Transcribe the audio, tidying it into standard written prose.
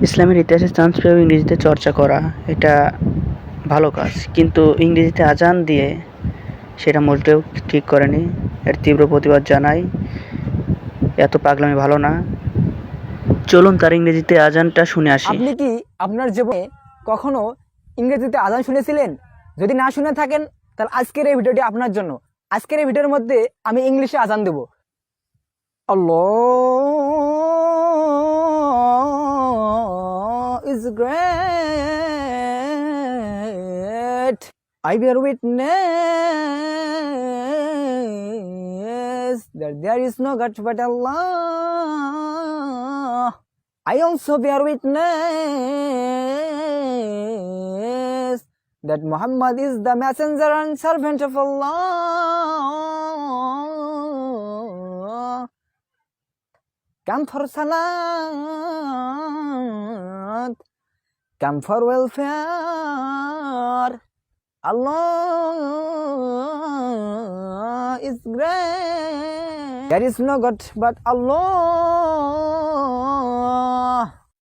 ইসলামের ইতিহাসে চান্স পেয়েও ইংরেজিতে চর্চা করা এটা ভালো কাজ, কিন্তু ইংরেজিতে আজান দিয়ে সেটা মোটেও ঠিক করেনি। এর তীব্র প্রতিবাদ জানাই। এত পাগলামি ভালো না। চলুন তার ইংরেজিতে আজানটা শুনে আসি। আপনি কি আপনার জীবনে কখনো ইংরেজিতে আজান শুনেছিলেন? যদি না শুনে থাকেন তাহলে আজকের এই ভিডিওটি আপনার জন্য। আজকের এই ভিডিওর মধ্যে আমি ইংলিশে আজান দেব। Allah is great. I bear witness that there is no God but Allah. I also bear witness that Muhammad is the messenger and servant of Allah. Come for salat, come for welfare. Allah is great. There is no God but Allah.